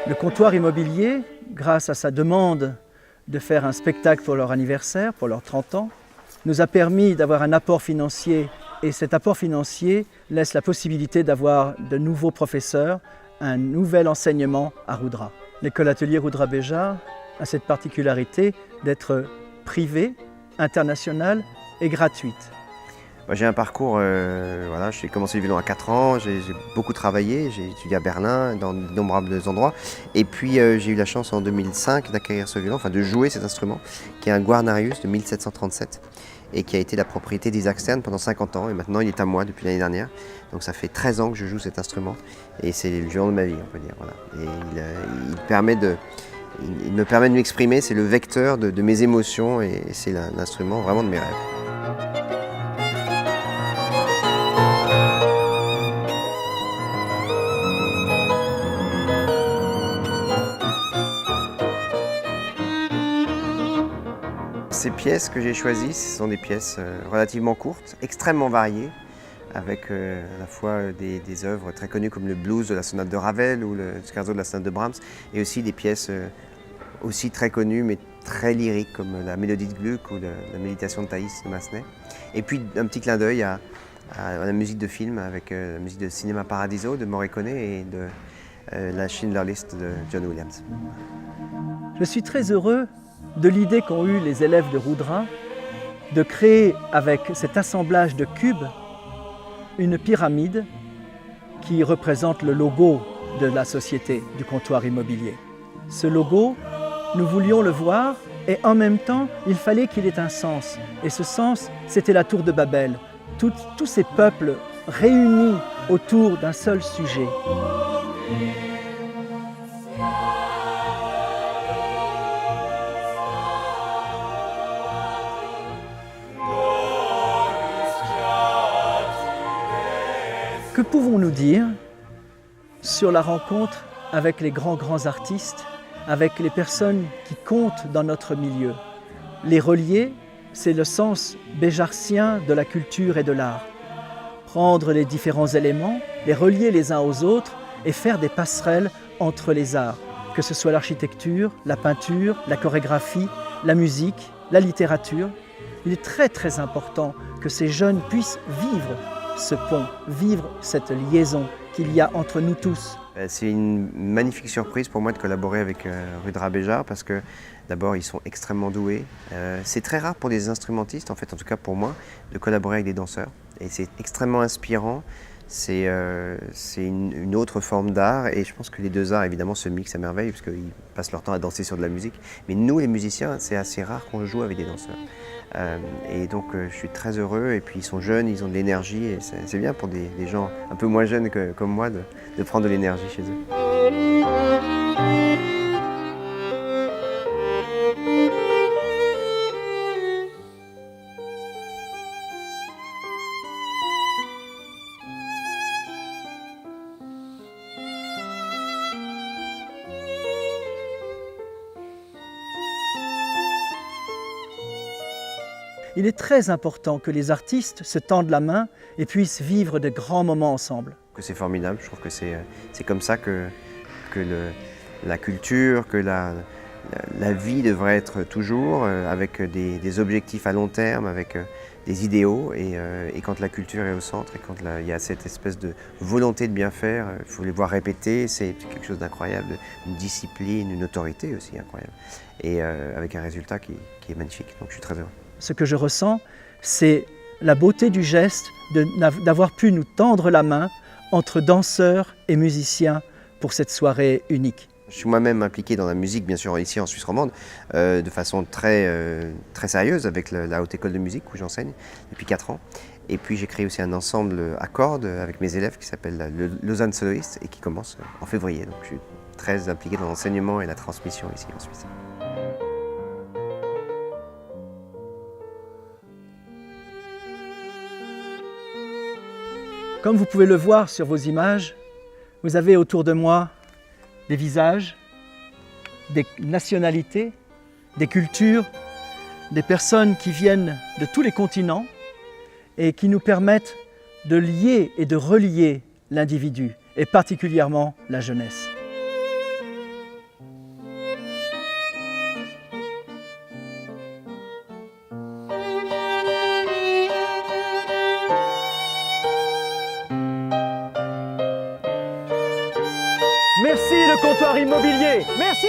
Le comptoir immobilier, grâce à sa demande de faire un spectacle pour leur anniversaire, pour leurs 30 ans, nous a permis d'avoir un apport financier et cet apport financier laisse la possibilité d'avoir de nouveaux professeurs, un nouvel enseignement à Roudra. L'école atelier Roudra Béjar a cette particularité d'être privée, internationale et gratuite. J'ai un parcours, voilà, j'ai commencé le violon à 4 ans, j'ai beaucoup travaillé, j'ai étudié à Berlin, dans d'innombrables endroits. Et puis j'ai eu la chance en 2005 d'acquérir ce violon, enfin de jouer cet instrument, qui est un Guarnarius de 1737 et qui a été la propriété d'Isaac Stern pendant 50 ans. Et maintenant il est à moi depuis l'année dernière. Donc ça fait 13 ans que je joue cet instrument et c'est le violon de ma vie, on peut dire. Voilà. Et il me permet de m'exprimer, c'est le vecteur de mes émotions et c'est l'instrument vraiment de mes rêves. Ces pièces que j'ai choisies, ce sont des pièces relativement courtes, extrêmement variées, avec à la fois des œuvres très connues comme le blues de la sonate de Ravel ou le scherzo de la sonate de Brahms, et aussi des pièces aussi très connues mais très lyriques comme la mélodie de Gluck ou la méditation de Thaïs de Massenet. Et puis un petit clin d'œil à la musique de film avec la musique de Cinéma Paradiso de Morricone et de la Schindler List de John Williams. Je suis très heureux de l'idée qu'ont eue les élèves de Roudra de créer avec cet assemblage de cubes une pyramide qui représente le logo de la société du comptoir immobilier. Ce logo, nous voulions le voir et en même temps, il fallait qu'il ait un sens. Et ce sens, c'était la tour de Babel. Tous ces peuples réunis autour d'un seul sujet. Que pouvons-nous dire sur la rencontre avec les grands artistes, avec les personnes qui comptent dans notre milieu? Les relier, c'est le sens béjartien de la culture et de l'art. Prendre les différents éléments, les relier les uns aux autres et faire des passerelles entre les arts, que ce soit l'architecture, la peinture, la chorégraphie, la musique, la littérature. Il est très important que ces jeunes puissent vivre ce pont, vivre cette liaison qu'il y a entre nous tous. C'est une magnifique surprise pour moi de collaborer avec Roudra Béjar parce que d'abord ils sont extrêmement doués. C'est très rare pour des instrumentistes, en fait, en tout cas pour moi, de collaborer avec des danseurs. Et c'est extrêmement inspirant, c'est une autre forme d'art et je pense que les deux arts évidemment se mixent à merveille parce qu'ils passent leur temps à danser sur de la musique. Mais nous les musiciens, c'est assez rare qu'on joue avec des danseurs. Et donc je suis très heureux et puis ils sont jeunes, ils ont de l'énergie et c'est bien pour des gens un peu moins jeunes comme moi de prendre de l'énergie chez eux. Il est très important que les artistes se tendent la main et puissent vivre de grands moments ensemble. C'est formidable, je trouve que c'est comme ça que la culture, que la vie devrait être toujours, avec des objectifs à long terme, avec des idéaux. Et quand la culture est au centre et quand il y a cette espèce de volonté de bien faire, il faut les voir répéter, c'est quelque chose d'incroyable, une discipline, une autorité aussi incroyable. Et avec un résultat qui est magnifique, donc je suis très heureux. Ce que je ressens, c'est la beauté du geste d'avoir pu nous tendre la main entre danseurs et musiciens pour cette soirée unique. Je suis moi-même impliqué dans la musique, bien sûr, ici en Suisse romande, de façon très sérieuse avec la Haute École de musique où j'enseigne depuis 4 ans. Et puis j'ai créé aussi un ensemble à cordes avec mes élèves qui s'appelle le Lausanne Soloist et qui commence en février. Donc je suis très impliqué dans l'enseignement et la transmission ici en Suisse. Comme vous pouvez le voir sur vos images, vous avez autour de moi des visages, des nationalités, des cultures, des personnes qui viennent de tous les continents et qui nous permettent de lier et de relier l'individu, et particulièrement la jeunesse. Merci le comptoir immobilier. Merci.